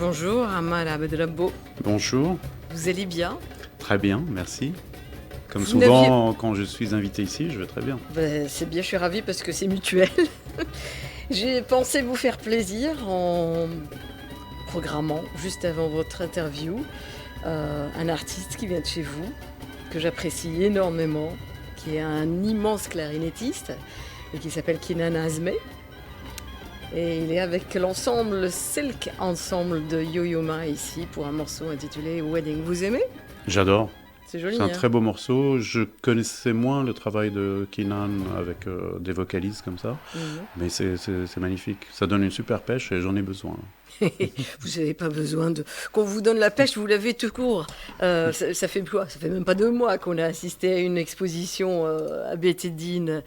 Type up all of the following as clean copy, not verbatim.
Bonjour, Amal Abdrabbo. Bonjour, Vous allez bien? très bien, merci. Comme Vous souvent, quand je suis invité ici, je vais très bien. C'est bien, je suis ravie parce que c'est mutuel. J'ai pensé vous faire plaisir en programmant, juste avant votre interview, un artiste qui vient de chez vous, que j'apprécie énormément, qui est un immense clarinettiste et qui s'appelle Kenan Azmeh. Et il est avec l'ensemble, le Silk Ensemble de Yo-Yo Ma ici pour un morceau intitulé Wedding. Vous aimez? J'adore. C'est joli, C'est un hein? très beau morceau. Je connaissais moins le travail de Keenan avec des vocalises comme ça, Mhm. mais c'est magnifique. Ça donne une super pêche et j'en ai besoin. Vous n'avez pas besoin de qu'on vous donne la pêche, vous l'avez tout court. Ça fait quoi? Ça fait même pas 2 mois qu'on a assisté à une exposition à Bétédine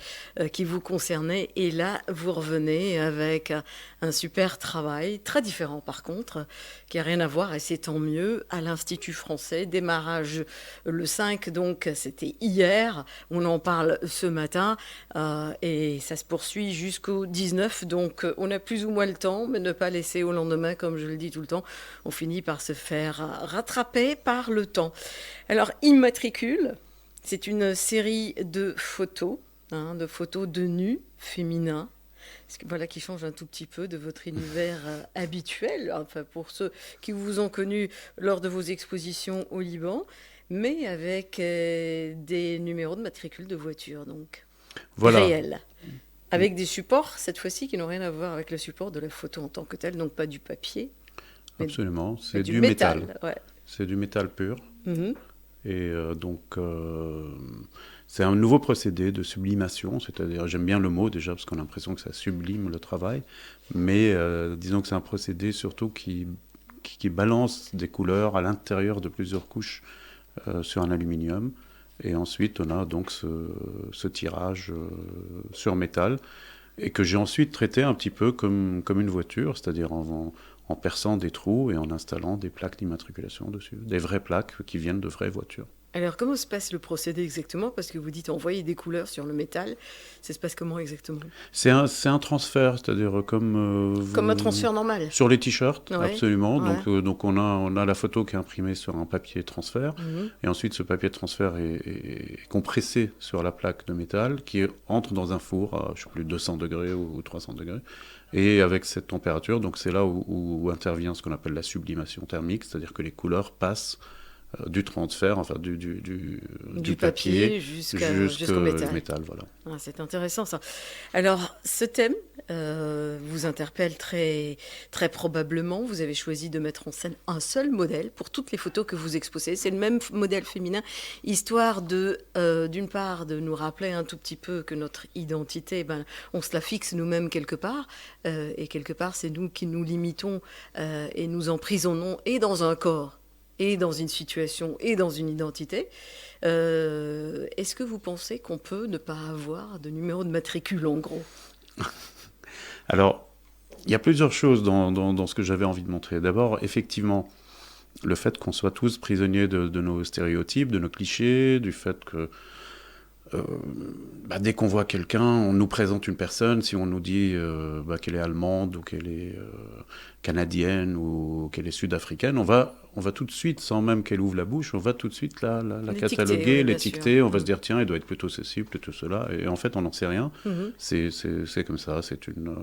qui vous concernait. Et là, vous revenez avec un super travail, très différent par contre, qui a rien à voir, et c'est tant mieux, à l'Institut français. Démarrage le 5, donc c'était hier. On en parle ce matin et ça se poursuit jusqu'au 19. Donc on a plus ou moins le temps, mais ne pas laisser au lendemain, comme je le dis tout le temps, on finit par se faire rattraper par le temps. Alors, Immatricule, c'est une série de photos de nus féminins, voilà, qui change un tout petit peu de votre univers habituel, enfin pour ceux qui vous ont connu lors de vos expositions au Liban, mais avec des numéros de matricule de voitures, donc Voilà, réels. Avec des supports, cette fois-ci, qui n'ont rien à voir avec le support de la photo en tant que tel, donc pas du papier, mais, absolument. mais C'est du du métal. métal. Ouais. C'est du métal pur. Mhm. Et c'est un nouveau procédé de sublimation, c'est-à-dire, j'aime bien le mot déjà, parce qu'on a l'impression que ça sublime le travail, mais disons que c'est un procédé surtout qui balance des couleurs à l'intérieur de plusieurs couches sur un aluminium. Et ensuite, on a donc ce tirage sur métal, et que j'ai ensuite traité un petit peu comme une voiture, c'est-à-dire en perçant des trous et en installant des plaques d'immatriculation dessus, des vraies plaques qui viennent de vraies voitures. Alors, comment se passe le procédé exactement? Parce que vous dites envoyer des couleurs sur le métal. Ça se passe comment exactement? C'est un transfert, c'est-à-dire Comme un transfert normal. sur les t-shirts, Ouais. absolument. Ouais. Donc on a la photo qui est imprimée sur un papier transfert, Mhm. et ensuite ce papier de transfert est compressé sur la plaque de métal qui entre dans un four à, je sais plus, 200 degrés ou 300 degrés. Et avec cette température, donc c'est là où intervient ce qu'on appelle la sublimation thermique, c'est-à-dire que les couleurs passent du transfert, enfin du papier jusqu'au jusqu'au métal. métal, voilà. Ah, c'est intéressant ça. Alors, ce thème vous interpelle très, très probablement. Vous avez choisi de mettre en scène un seul modèle pour toutes les photos que vous exposez. C'est le même modèle féminin, histoire d'une part, de nous rappeler un tout petit peu que notre identité, on se la fixe nous-mêmes quelque part, et quelque part, c'est nous qui nous limitons et nous emprisonnons et dans un corps, et dans une situation, et dans une identité. Est-ce que vous pensez qu'on peut ne pas avoir de numéro de matricule, en gros? Alors, il y a plusieurs choses dans ce que j'avais envie de montrer. D'abord, effectivement, le fait qu'on soit tous prisonniers de nos stéréotypes, de nos clichés, du fait que dès qu'on voit quelqu'un, on nous présente une personne, si on nous dit qu'elle est allemande ou qu'elle est canadienne ou qu'elle est sud-africaine, on va tout de suite, sans même qu'elle ouvre la bouche, on va tout de suite la L'étiqueter, cataloguer, oui, bien l'étiqueter, sûr. on va se dire tiens, elle doit être plutôt ceci, plutôt cela, et en fait on n'en sait rien. Mhm. C'est comme ça, c'est une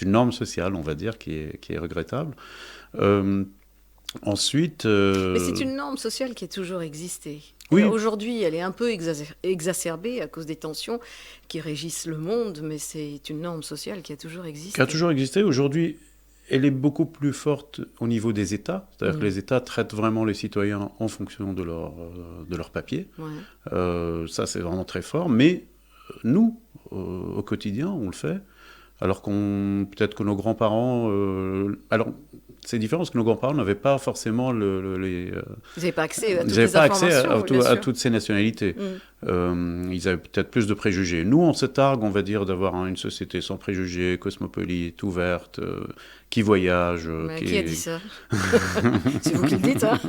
norme sociale, on va dire, qui est regrettable. Euh, Ensuite... Mais c'est une norme sociale qui a toujours existé. Oui. Aujourd'hui, elle est un peu exacerbée à cause des tensions qui régissent le monde, mais c'est une norme sociale qui a toujours existé. Qui a toujours existé. Aujourd'hui, elle est beaucoup plus forte au niveau des États. C'est-à-dire que les États traitent vraiment les citoyens en fonction de leur papier. Ouais. Ça, c'est vraiment très fort. Mais nous, au quotidien, on le fait. Alors peut-être que nos grands-parents... alors, c'est différent parce que nos grands-parents n'avaient pas forcément Vous n'avez pas accès à toutes ils n'avaient les pas accès informations, à toutes ces nationalités. Ils avaient peut-être plus de préjugés. Nous, on se targue, on va dire, d'avoir une société sans préjugés, cosmopolite, ouverte, qui voyage. Qui a dit ça? C'est vous qui le dites, hein.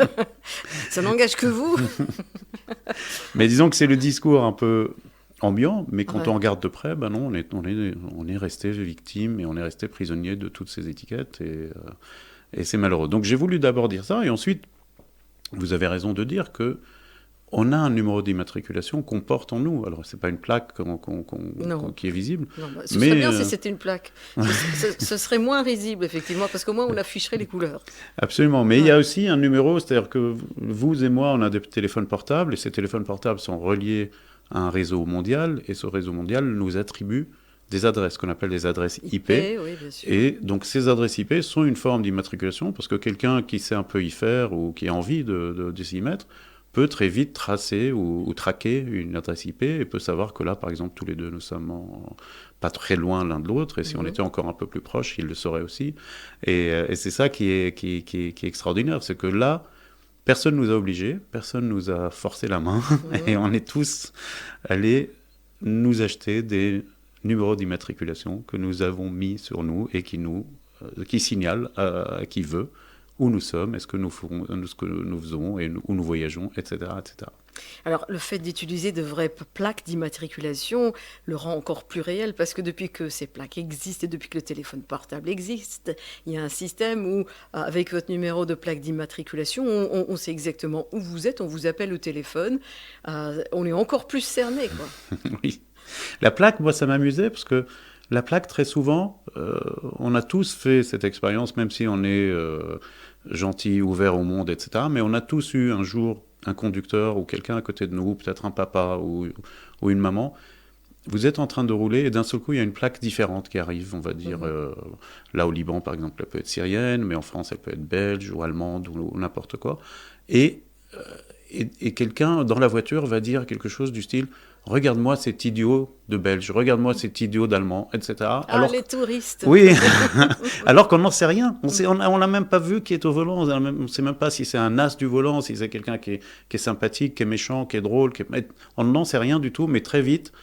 Ça n'engage que vous. Mais disons que c'est le discours un peu ambiant, mais quand Ouais. on regarde de près, on est resté victime et on est resté prisonnier de toutes ces étiquettes. Et c'est malheureux. Donc j'ai voulu d'abord dire ça, et ensuite, vous avez raison de dire que on a un numéro d'immatriculation qu'on porte en nous. Alors, c'est pas une plaque qui est visible. Non, ce serait bien si c'était une plaque. Ce serait moins risible, effectivement, parce qu'au moins, on afficherait les couleurs. Absolument. Mais il y a aussi un numéro, c'est-à-dire que vous et moi, on a des téléphones portables, et ces téléphones portables sont reliés à un réseau mondial, et ce réseau mondial nous attribue des adresses, qu'on appelle des adresses IP. Oui, bien sûr. Et donc, ces adresses IP sont une forme d'immatriculation, parce que quelqu'un qui sait un peu y faire, ou qui a envie de s'y mettre, peut très vite tracer ou traquer une adresse IP et peut savoir que là, par exemple, tous les deux, nous sommes pas très loin l'un de l'autre. Et si on était encore un peu plus proches, il le saurait aussi. Et c'est ça qui est extraordinaire. C'est que là, personne ne nous a obligés, personne ne nous a forcé la main. Et on est tous allés nous acheter des numéros d'immatriculation que nous avons mis sur nous et qui signalent à qui veut où nous sommes, ce que nous faisons, et où nous voyageons, etc., etc. Alors, le fait d'utiliser de vraies plaques d'immatriculation le rend encore plus réel, parce que depuis que ces plaques existent et depuis que le téléphone portable existe, il y a un système où, avec votre numéro de plaque d'immatriculation, on sait exactement où vous êtes, on vous appelle au téléphone, on est encore plus cerné, quoi. Oui. La plaque, moi, ça m'amusait, parce que la plaque, très souvent, on a tous fait cette expérience, même si on est gentil, ouvert au monde, etc. Mais on a tous eu un jour un conducteur ou quelqu'un à côté de nous, peut-être un papa ou une maman. Vous êtes en train de rouler et d'un seul coup, il y a une plaque différente qui arrive, on va dire. Là, au Liban, par exemple, elle peut être syrienne, mais en France, elle peut être belge ou allemande ou n'importe quoi. Et quelqu'un dans la voiture va dire quelque chose du style « Regarde-moi cet idiot de Belge, regarde-moi cet idiot d'Allemand, etc. » Les touristes. Oui, alors qu'on n'en sait rien. On n'a même pas vu qui est au volant. On ne sait même pas si c'est un as du volant, si c'est quelqu'un qui est sympathique, qui est méchant, qui est drôle. On n'en sait rien du tout, mais très vite,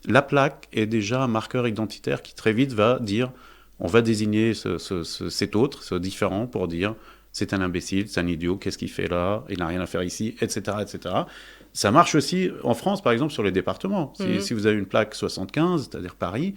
la plaque est déjà un marqueur identitaire qui très vite va dire, on va désigner cet autre, ce différent, pour dire c'est un imbécile, c'est un idiot, qu'est-ce qu'il fait là, il n'a rien à faire ici, etc., etc. Ça marche aussi en France, par exemple, sur les départements. Si vous avez une plaque 75, c'est-à-dire Paris,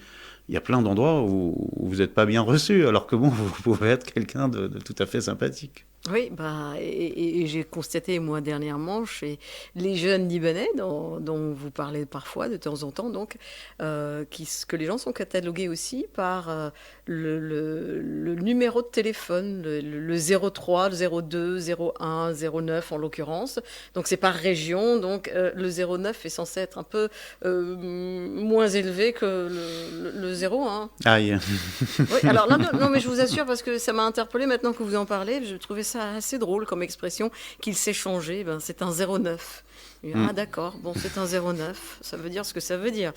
il y a plein d'endroits où vous n'êtes pas bien reçu, alors que bon, vous pouvez être quelqu'un de tout à fait sympathique. Oui, et j'ai constaté, moi, dernièrement, chez les jeunes Libanais, dont vous parlez parfois, de temps en temps, donc, que les gens sont catalogués aussi par le numéro de téléphone, le 03, le 02, 01, 09 en l'occurrence. Donc, c'est par région. Donc, le 09 est censé être un peu moins élevé que le 01. Aïe. Oui, alors non, mais je vous assure, parce que ça m'a interpellée maintenant que vous en parlez, je trouvais ça assez drôle comme expression qu'il s'est changé. C'est un 09. Ah d'accord, bon c'est un 09, ça veut dire ce que ça veut dire.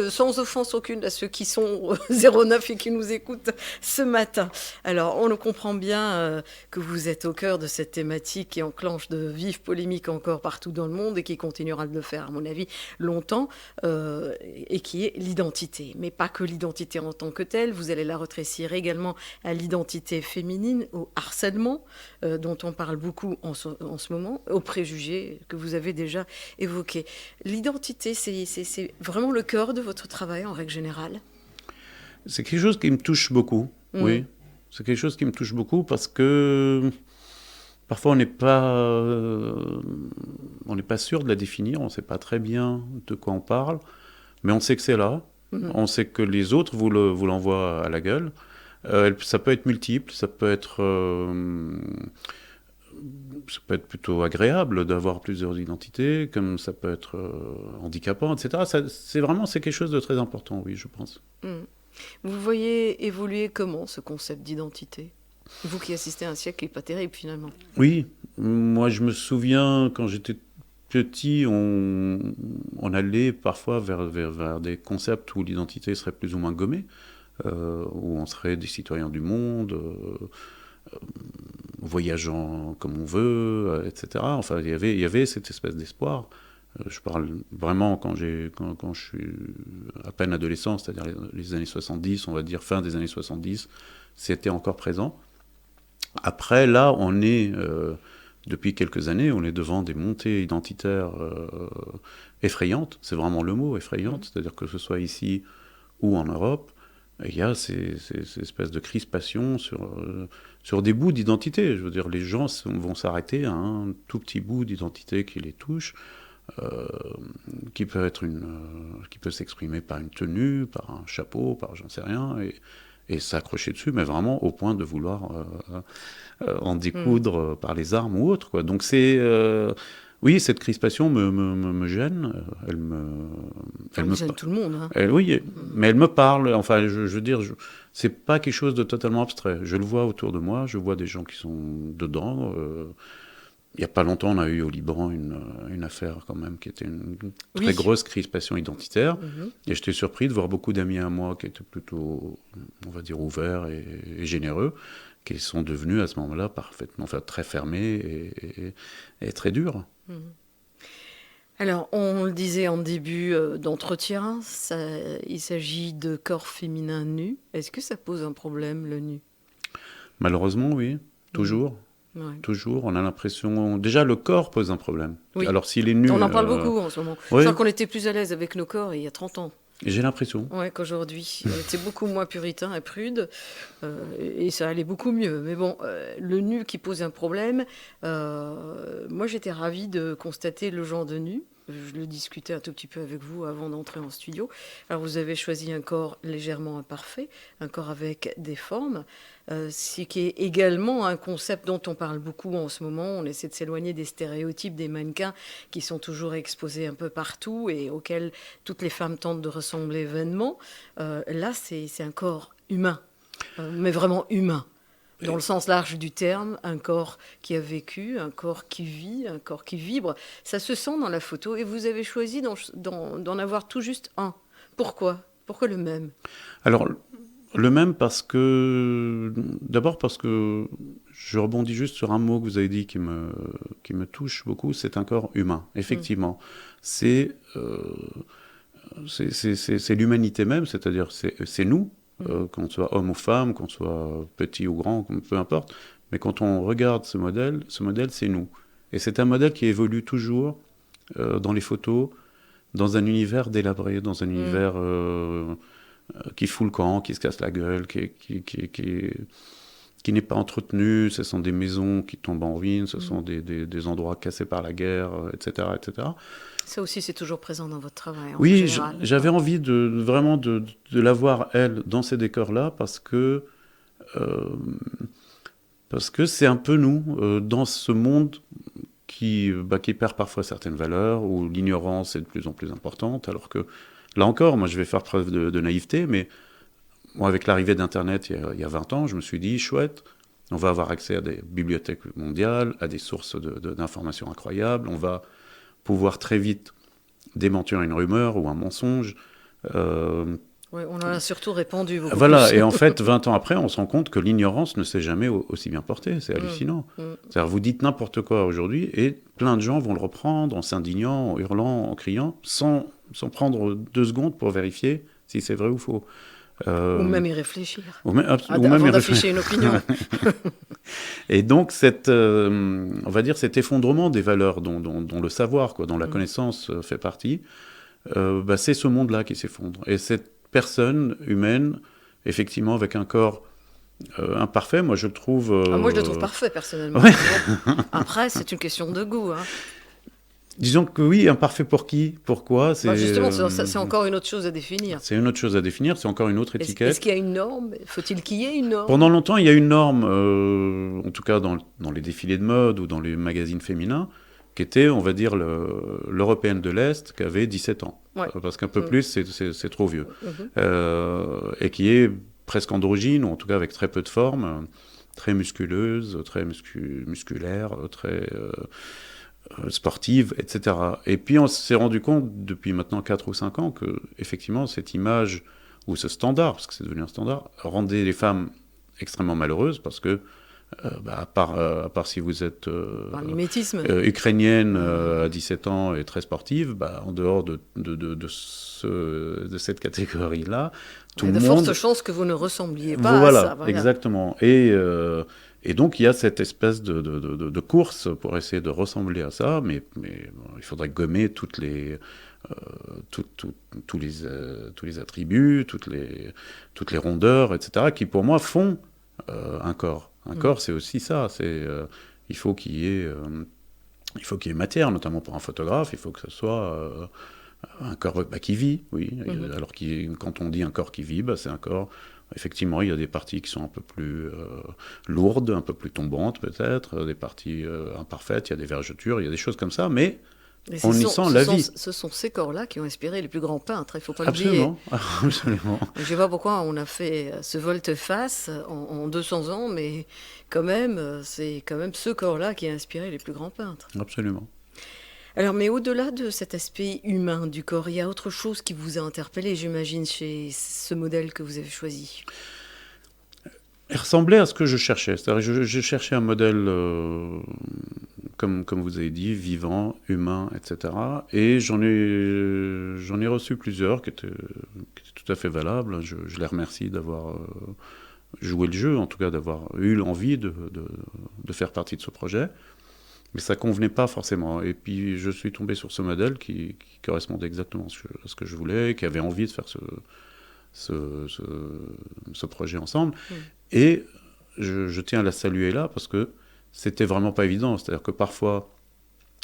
Sans offense aucune à ceux qui sont 09 et qui nous écoutent ce matin. Alors on le comprend bien que vous êtes au cœur de cette thématique qui enclenche de vives polémiques encore partout dans le monde et qui continuera de le faire à mon avis longtemps, et qui est l'identité. Mais pas que l'identité en tant que telle, vous allez la retrécir également à l'identité féminine, au harcèlement dont on parle beaucoup en ce moment, aux préjugés que vous avez déjà évoqué. L'identité, c'est vraiment le cœur de votre travail en règle générale? C'est quelque chose qui me touche beaucoup, oui. C'est quelque chose qui me touche beaucoup parce que parfois on n'est pas sûr de la définir, on ne sait pas très bien de quoi on parle, mais on sait que c'est là, on sait que les autres vous l'envoient à la gueule. Ça peut être multiple, ça peut être plutôt agréable d'avoir plusieurs identités, comme ça peut être handicapant, etc. C'est quelque chose de très important, oui, je pense. Vous voyez évoluer comment ce concept d'identité? Vous qui assistez à un siècle qui n'est pas terrible finalement. Oui, moi je me souviens quand j'étais petit, on allait parfois vers des concepts où l'identité serait plus ou moins gommée, où on serait des citoyens du monde, voyageant comme on veut, etc. Enfin, il y avait cette espèce d'espoir. Je parle vraiment quand je suis à peine adolescent, c'est-à-dire les années 70, on va dire fin des années 70, c'était encore présent. Après, là, on est, depuis quelques années, on est devant des montées identitaires effrayantes, c'est vraiment le mot, effrayantes, c'est-à-dire que ce soit ici ou en Europe, Et il y a ces espèces de crispations sur des bouts d'identité. Je veux dire, les gens vont s'arrêter à un tout petit bout d'identité qui les touche, euh, qui peut être qui peut s'exprimer par une tenue, par un chapeau, par j'en sais rien, et s'accrocher dessus, mais vraiment au point de vouloir en découdre par les armes ou autre, quoi. Donc oui, cette crispation me gêne. Elle me gêne tout le monde. Hein. Oui, mais elle me parle. Enfin, je veux dire, c'est pas quelque chose de totalement abstrait. Je le vois autour de moi. Je vois des gens qui sont dedans. Il n'y a pas longtemps, on a eu au Liban une affaire quand même qui était une très grosse crispation identitaire. Et j'étais surpris de voir beaucoup d'amis à moi qui étaient plutôt, on va dire, ouverts et généreux, qui sont devenus à ce moment-là parfaitement, enfin, très fermés et très durs. Alors, on le disait en début d'entretien, il s'agit de corps féminins nus. Est-ce que ça pose un problème, le nu ? Malheureusement, oui, toujours. Ouais. Toujours, on a l'impression... Déjà, le corps pose un problème. Oui. Alors, s'il est nu... On en parle beaucoup en ce moment. Je crois qu'on était plus à l'aise avec nos corps il y a 30 ans. J'ai l'impression. Oui, qu'aujourd'hui, on était beaucoup moins puritain et prude, et ça allait beaucoup mieux. Mais bon, le nu qui pose un problème, moi j'étais ravie de constater le genre de nu. Je le discutais un tout petit peu avec vous avant d'entrer en studio. Alors vous avez choisi un corps légèrement imparfait, un corps avec des formes, ce qui est également un concept dont on parle beaucoup en ce moment. On essaie de s'éloigner des stéréotypes des mannequins qui sont toujours exposés un peu partout et auxquels toutes les femmes tentent de ressembler vainement. Là, c'est un corps humain, mais vraiment humain. Dans le sens large du terme, un corps qui a vécu, un corps qui vit, un corps qui vibre. Ça se sent dans la photo et vous avez choisi d'en avoir tout juste un. Pourquoi ? Pourquoi le même ? Alors, le même d'abord parce que je rebondis juste sur un mot que vous avez dit qui me touche beaucoup, c'est un corps humain. Effectivement, c'est l'humanité même, c'est-à-dire c'est nous. Qu'on soit homme ou femme, qu'on soit petit ou grand, peu importe. Mais quand on regarde ce modèle, c'est nous. Et c'est un modèle qui évolue toujours dans les photos, dans un univers délabré, dans un univers qui fout le camp, qui se casse la gueule, qui n'est pas entretenu. Ce sont des maisons qui tombent en ruine, ce sont des endroits cassés par la guerre, etc., etc. Ça aussi, c'est toujours présent dans votre travail. Oui, j'avais envie vraiment de la voir, elle, dans ces décors-là, parce que c'est un peu nous, dans ce monde qui perd parfois certaines valeurs, où l'ignorance est de plus en plus importante, alors que, là encore, moi je vais faire preuve de naïveté, mais moi, avec l'arrivée d'Internet il y a 20 ans, je me suis dit, chouette, on va avoir accès à des bibliothèques mondiales, à des sources d'informations incroyables, on va pouvoir très vite démentir une rumeur ou un mensonge. Oui, on en a surtout répandu beaucoup. Voilà, plus. et en fait, 20 ans après, on se rend compte que l'ignorance ne s'est jamais aussi bien portée. C'est hallucinant. C'est-à-dire, vous dites n'importe quoi aujourd'hui, et plein de gens vont le reprendre en s'indignant, en hurlant, en criant, sans prendre 2 secondes pour vérifier si c'est vrai ou faux. Ou même y réfléchir. Avant d'afficher une opinion. Et donc, on va dire cet effondrement des valeurs dont le savoir, dont la connaissance fait partie, c'est ce monde-là qui s'effondre. Et cette personne humaine, effectivement, avec un corps imparfait, moi je le trouve... moi je le trouve parfait, personnellement. Ouais. Après, c'est une question de goût. Disons que oui, imparfait pour qui ? Pourquoi ? Justement, c'est encore une autre chose à définir. C'est une autre chose à définir, c'est encore une autre étiquette. Est-ce qu'il y a une norme ? Faut-il qu'il y ait une norme ? Pendant longtemps, il y a une norme, en tout cas dans les défilés de mode ou dans les magazines féminins, qui était, on va dire, l'Européenne de l'Est, qui avait 17 ans. Ouais. Parce qu'un peu plus, c'est trop vieux. Et qui est presque androgyne, ou en tout cas avec très peu de forme, très musculeuse, très musculaire, très... sportive, etc. Et puis on s'est rendu compte depuis maintenant 4 ou 5 ans que effectivement cette image ou ce standard, parce que c'est devenu un standard, rendait les femmes extrêmement malheureuses parce que à part si vous êtes ukrainienne à 17 ans et très sportive, en dehors de cette catégorie-là, tout le monde... Il y a de fortes chances que vous ne ressembliez pas voilà, à ça. Voilà, exactement. Et Et donc, il y a cette espèce de course pour essayer de ressembler à ça, mais bon, il faudrait gommer euh, tous les attributs, toutes les rondeurs, etc., qui pour moi font un corps. Un corps, c'est aussi ça. Il faut qu'il y ait, matière, notamment pour un photographe. Il faut que ce soit un corps qui vit, oui. Alors quand on dit un corps qui vit, c'est un corps. Effectivement, il y a des parties qui sont un peu plus lourdes, un peu plus tombantes peut-être, des parties imparfaites, il y a des vergetures, il y a des choses comme ça, mais on y sent la vie. Ce sont ces corps-là qui ont inspiré les plus grands peintres, il ne faut pas l'oublier. Absolument, absolument. Je ne sais pas pourquoi on a fait ce volte-face en 200 ans, mais quand même, c'est quand même ce corps-là qui a inspiré les plus grands peintres. Absolument. Alors, mais au-delà de cet aspect humain du corps, il y a autre chose qui vous a interpellé, j'imagine, chez ce modèle que vous avez choisi. Il ressemblait à ce que je cherchais. C'est-à-dire, je cherchais un modèle, comme vous avez dit, vivant, humain, etc. Et j'en ai reçu plusieurs qui étaient tout à fait valables. Je les remercie d'avoir joué le jeu, en tout cas d'avoir eu l'envie de faire partie de ce projet. Mais ça ne convenait pas forcément. Et puis je suis tombé sur ce modèle qui correspondait exactement à ce que je voulais, qui avait envie de faire ce projet ensemble. Et je tiens à la saluer là, parce que c'était vraiment pas évident. C'est-à-dire que parfois,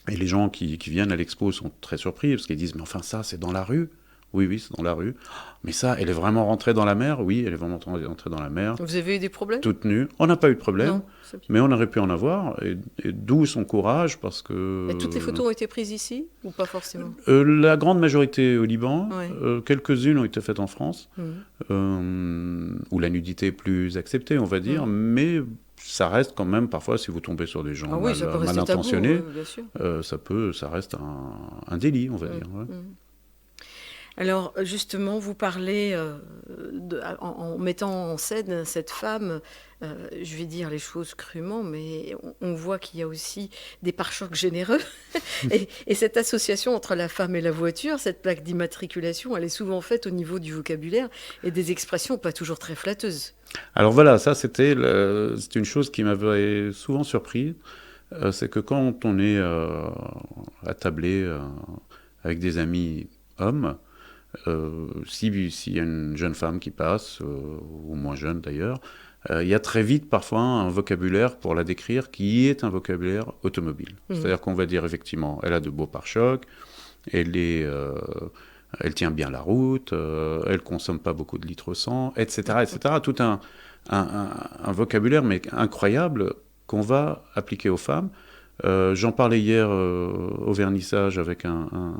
et les gens qui viennent à l'expo sont très surpris, parce qu'ils disent « Mais enfin ça, c'est dans la rue ?» Oui, c'est dans la rue. Mais ça, elle est vraiment rentrée dans la mer? Oui, elle est vraiment rentrée dans la mer. Vous avez eu des problèmes? Toute nue. On n'a pas eu de problème, non, mais on aurait pu en avoir. Et d'où son courage, parce que... Et toutes les photos ont été prises ici, ou pas forcément? La grande majorité au Liban. Ouais. Quelques-unes ont été faites en France, où la nudité est plus acceptée, on va dire. Mais ça reste quand même, parfois, si vous tombez sur des gens mal intentionnés, ça reste un délit, on va dire. Ouais. Alors justement, vous parlez, en mettant en scène cette femme, je vais dire les choses crûment, mais on voit qu'il y a aussi des pare-chocs généreux. et cette association entre la femme et la voiture, cette plaque d'immatriculation, elle est souvent faite au niveau du vocabulaire et des expressions pas toujours très flatteuses. Alors voilà, ça c'est une chose qui m'avait souvent surpris. C'est que quand on est attablé avec des amis hommes, s'il y a une jeune femme qui passe, ou moins jeune d'ailleurs, il y a très vite parfois un vocabulaire pour la décrire qui est un vocabulaire automobile. C'est-à-dire qu'on va dire effectivement, elle a de beaux pare-chocs, elle tient bien la route, elle consomme pas beaucoup de litres au 100, etc., etc. Tout un vocabulaire mais incroyable qu'on va appliquer aux femmes. J'en parlais hier au vernissage avec un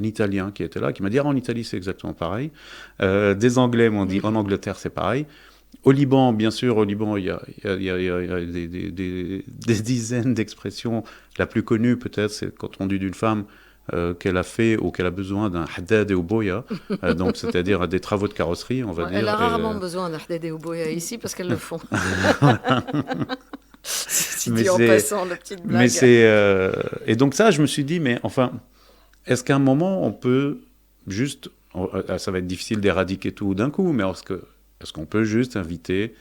Italien qui était là, qui m'a dit en Italie c'est exactement pareil. Des Anglais m'ont dit en Angleterre c'est pareil. Au Liban, bien sûr, il y a des dizaines d'expressions. La plus connue peut-être, c'est quand on dit d'une femme qu'elle a fait ou qu'elle a besoin d'un haddad et uboya, donc c'est-à-dire des travaux de carrosserie, on va dire. Elle a rarement besoin d'un haddad et uboya ici parce qu'elles le font. Si tu en passant la petite blague. Et donc ça, je me suis dit, mais enfin, est-ce qu'à un moment, on peut juste... Ça va être difficile d'éradiquer tout d'un coup, mais est-ce qu'on peut juste inviter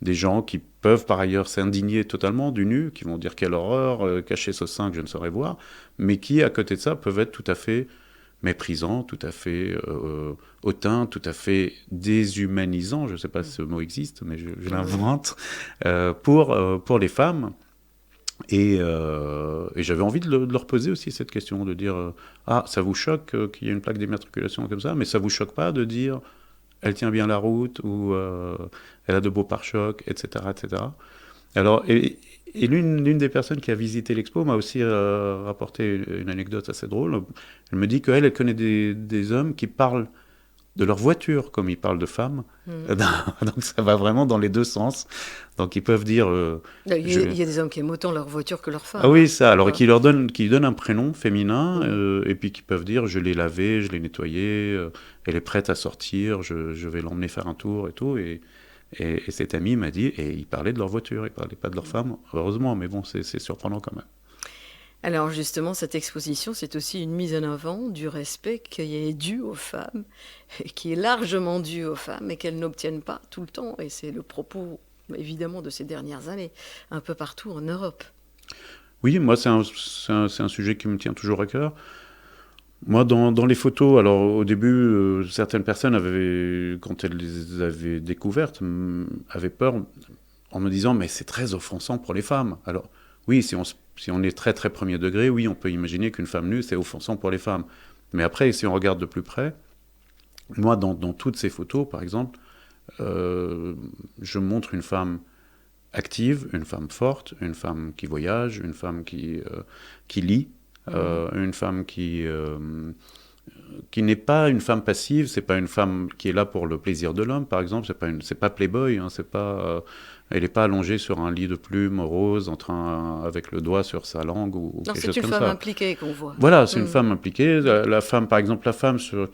des gens qui peuvent par ailleurs s'indigner totalement du nu, qui vont dire quelle horreur, cacher ce sein que je ne saurais voir, mais qui, à côté de ça, peuvent être tout à fait méprisants, tout à fait hautains, tout à fait déshumanisants, je ne sais pas si ce mot existe, mais je l'invente, pour les femmes. Et j'avais envie de leur poser aussi cette question, de dire ça vous choque qu'il y ait une plaque d'immatriculation comme ça, mais ça vous choque pas de dire elle tient bien la route ou elle a de beaux pare-chocs, etc., etc. Alors, et l'une des personnes qui a visité l'expo m'a aussi rapporté une anecdote assez drôle. Elle me dit qu'elle connaît des hommes qui parlent de leur voiture comme ils parlent de femmes. Donc ça va vraiment dans les deux sens. Donc ils peuvent dire... Il y a des hommes qui aiment autant leur voiture que leur femme. Ah oui, ça. Alors qui donnent un prénom féminin et puis qui peuvent dire je l'ai lavé, je l'ai nettoyé, elle est prête à sortir, je vais l'emmener faire un tour et tout. Et cet ami m'a dit, et ils parlaient de leur voiture, ils ne parlaient pas de leur femme, heureusement, mais bon, c'est surprenant quand même. Alors justement, cette exposition, c'est aussi une mise en avant du respect qui est dû aux femmes, qui est largement dû aux femmes et qu'elles n'obtiennent pas tout le temps. Et c'est le propos évidemment, de ces dernières années, un peu partout en Europe. Oui, moi, c'est un sujet qui me tient toujours à cœur. Moi, dans les photos, alors au début, certaines personnes quand elles les avaient découvertes, avaient peur en me disant, mais c'est très offensant pour les femmes. Alors, oui, si on est très très premier degré, oui, on peut imaginer qu'une femme nue, c'est offensant pour les femmes. Mais après, si on regarde de plus près, moi, dans toutes ces photos, par exemple, je montre une femme active, une femme forte, une femme qui voyage, une femme qui lit, une femme qui n'est pas une femme passive, c'est pas une femme qui est là pour le plaisir de l'homme, par exemple, c'est pas Playboy, hein, elle n'est pas allongée sur un lit de plumes rose, avec le doigt sur sa langue ou non, quelque chose comme ça. C'est une femme impliquée qu'on voit. Voilà, c'est une femme impliquée. La femme, par exemple, la femme sur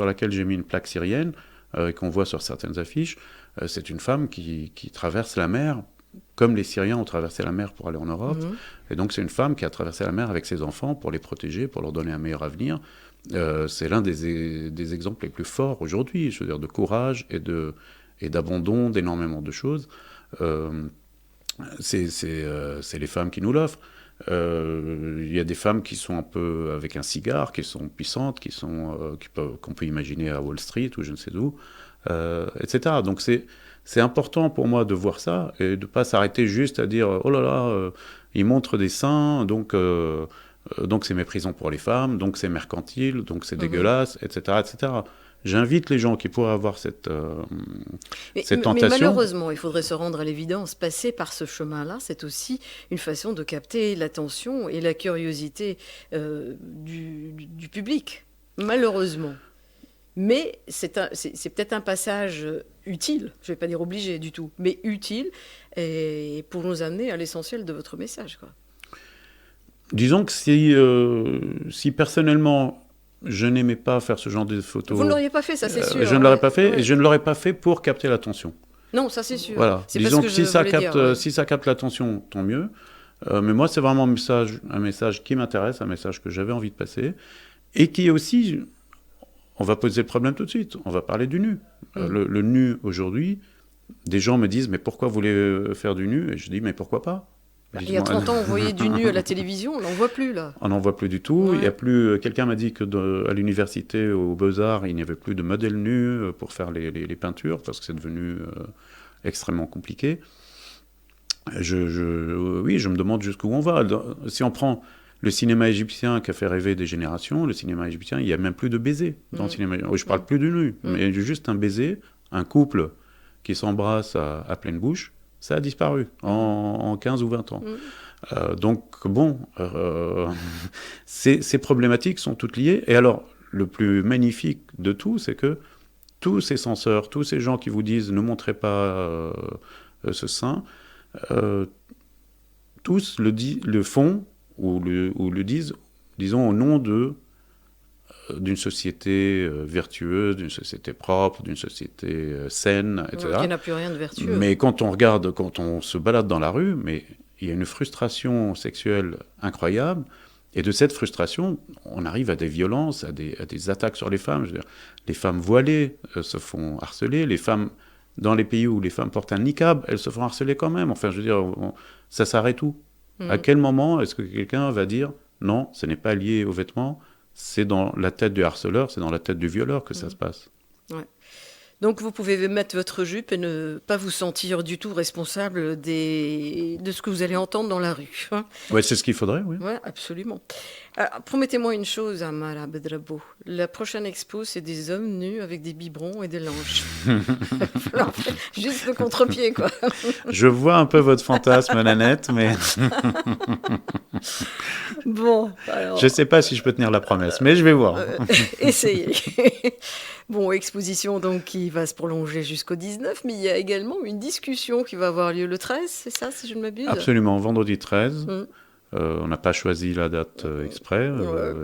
laquelle j'ai mis une plaque syrienne, et qu'on voit sur certaines affiches, c'est une femme qui traverse la mer, comme les Syriens ont traversé la mer pour aller en Europe. Et donc c'est une femme qui a traversé la mer avec ses enfants pour les protéger, pour leur donner un meilleur avenir. C'est l'un des exemples les plus forts aujourd'hui, je veux dire, de courage et d'abandon d'énormément de choses. C'est les femmes qui nous l'offrent. Il y a des femmes qui sont un peu avec un cigare, qui sont puissantes, qu'on peut imaginer à Wall Street ou je ne sais où, etc. Donc c'est important pour moi de voir ça et de ne pas s'arrêter juste à dire oh là là, ils montrent des seins, donc c'est méprisant pour les femmes, donc c'est mercantile, donc c'est dégueulasse, etc., etc. J'invite les gens qui pourraient avoir cette tentation. Mais malheureusement, il faudrait se rendre à l'évidence, passer par ce chemin-là, c'est aussi une façon de capter l'attention et la curiosité du public, malheureusement. Mais c'est peut-être un passage utile, je ne vais pas dire obligé du tout, mais utile, et pour nous amener à l'essentiel de votre message, quoi. Disons que si personnellement je n'aimais pas faire ce genre de photos... Vous ne l'auriez pas fait, ça c'est sûr. Je ne l'aurais pas fait, et je ne l'aurais pas fait pour capter l'attention. Non, ça c'est sûr. Voilà. Disons que si ça capte l'attention, tant mieux. Mais moi, c'est vraiment un message qui m'intéresse, un message que j'avais envie de passer, et qui est aussi... On va poser le problème tout de suite, on va parler du nu. Le nu, aujourd'hui, des gens me disent « Mais pourquoi vous voulez faire du nu ?» Et je dis « Mais pourquoi pas ?» Il y a 30 ans, on voyait du nu à la télévision, on n'en voit plus, là. On n'en voit plus du tout. Ouais. Il y a plus... Quelqu'un m'a dit qu'à l'université, aux Beaux-Arts, il n'y avait plus de modèles nus pour faire les peintures, parce que c'est devenu extrêmement compliqué. Oui, je me demande jusqu'où on va. Si on prend le cinéma égyptien qui a fait rêver des générations, le cinéma égyptien, il n'y a même plus de baisers dans le cinéma. Je ne parle plus du nu, mais juste un baiser, un couple qui s'embrasse à pleine bouche, ça a disparu en 15 ou 20 ans. Donc, bon, ces problématiques sont toutes liées. Et alors, le plus magnifique de tout, c'est que tous ces censeurs, tous ces gens qui vous disent « ne montrez pas ce sein », tous le font ou le disent, disons, au nom d'une société vertueuse, d'une société propre, d'une société saine, etc. Il n'y a plus rien de vertueux. Mais quand on se balade dans la rue, mais il y a une frustration sexuelle incroyable, et de cette frustration, on arrive à des violences, à des attaques sur les femmes. Je veux dire, les femmes voilées se font harceler, les femmes, dans les pays où les femmes portent un niqab, elles se font harceler quand même. Enfin, je veux dire, ça s'arrête où ? À quel moment est-ce que quelqu'un va dire « Non, ce n'est pas lié aux vêtements », c'est dans la tête du harceleur, c'est dans la tête du violeur que ça se passe. Ouais. Donc vous pouvez mettre votre jupe et ne pas vous sentir du tout responsable de ce que vous allez entendre dans la rue. Hein. Oui, c'est ce qu'il faudrait, oui. Oui, absolument. Alors, promettez-moi une chose, Amara Bedrabo. La prochaine expo, c'est des hommes nus avec des biberons et des langes. Juste le contre-pied, quoi. Je vois un peu votre fantasme, Nanette, mais... Bon, alors... Je ne sais pas si je peux tenir la promesse, mais je vais voir. Essayez. Bon, exposition donc qui va se prolonger jusqu'au 19, mais il y a également une discussion qui va avoir lieu le 13, c'est ça, si je ne m'abuse ? Absolument, vendredi 13. On n'a pas choisi la date exprès.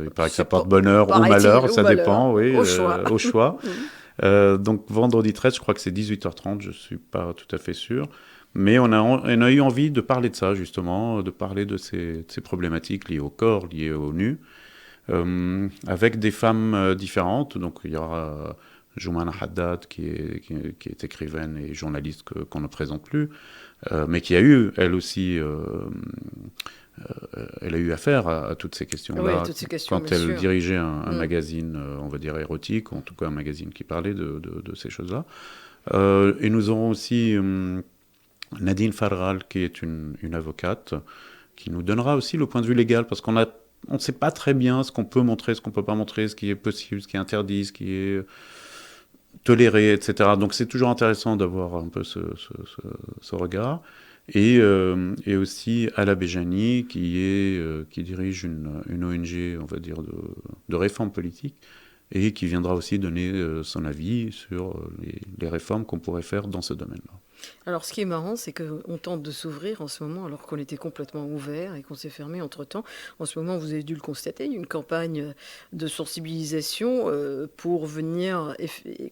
Il paraît que ça porte bonheur ou malheur, ça dépend, oui, au choix. Donc vendredi 13, je crois que c'est 18h30, je ne suis pas tout à fait sûr. Mais on a eu envie de parler de ça, justement, de parler de ces problématiques liées au corps, liées au nu, avec des femmes différentes. Donc il y aura Joumana Haddad, qui est écrivaine et journaliste qu'on ne présente plus, mais qui a eu, elle aussi, elle a eu affaire à toutes ces questions-là. Oui, toutes ces questions, quand bien elle sûr. dirigeait un magazine, on va dire érotique, ou en tout cas un magazine qui parlait de ces choses-là. Et nous aurons aussi Nadine Farral, qui est une avocate, qui nous donnera aussi le point de vue légal, parce qu'on ne sait pas très bien ce qu'on peut montrer, ce qu'on ne peut pas montrer, ce qui est possible, ce qui est interdit, ce qui est toléré, etc. Donc c'est toujours intéressant d'avoir un peu ce regard. Et aussi Ala Bejani, qui dirige une ONG, on va dire, de réforme politique, et qui viendra aussi donner son avis sur les réformes qu'on pourrait faire dans ce domaine-là. Alors, ce qui est marrant, c'est qu'on tente de s'ouvrir en ce moment, alors qu'on était complètement ouvert et qu'on s'est fermé entre-temps. En ce moment, vous avez dû le constater, il y a une campagne de sensibilisation pour venir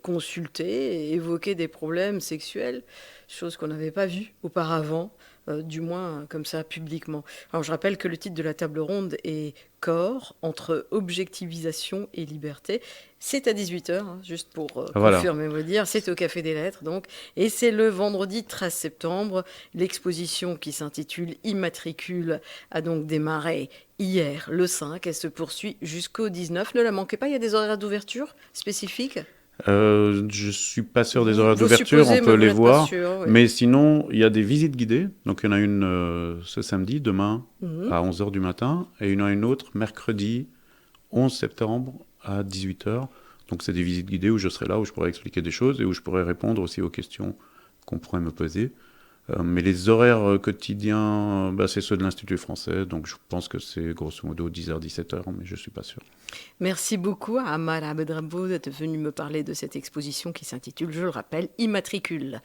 consulter et évoquer des problèmes sexuels, chose qu'on n'avait pas vue auparavant. Du moins comme ça publiquement. Alors je rappelle que le titre de la table ronde est Corps entre objectivisation et liberté. C'est à 18h, juste pour confirmer vous dire. C'est au Café des Lettres donc. Et c'est le vendredi 13 septembre. L'exposition qui s'intitule Immatricule a donc démarré hier le 5. Elle se poursuit jusqu'au 19. Ne la manquez pas, il y a des horaires d'ouverture spécifiques. Je suis pas sûr des horaires d'ouverture, on peut les voir. Sûr, oui. Mais sinon, il y a des visites guidées. Donc, il y en a une ce samedi, demain, à 11h du matin. Et il y en a une autre mercredi 11 septembre à 18h. Donc, c'est des visites guidées où je serai là, où je pourrai expliquer des choses et où je pourrai répondre aussi aux questions qu'on pourrait me poser. Mais les horaires quotidiens, c'est ceux de l'Institut français, donc je pense que c'est grosso modo 10h, 17h, mais je ne suis pas sûr. Merci beaucoup à Amal Abdrabou d'être venu me parler de cette exposition qui s'intitule, je le rappelle, Immatricule.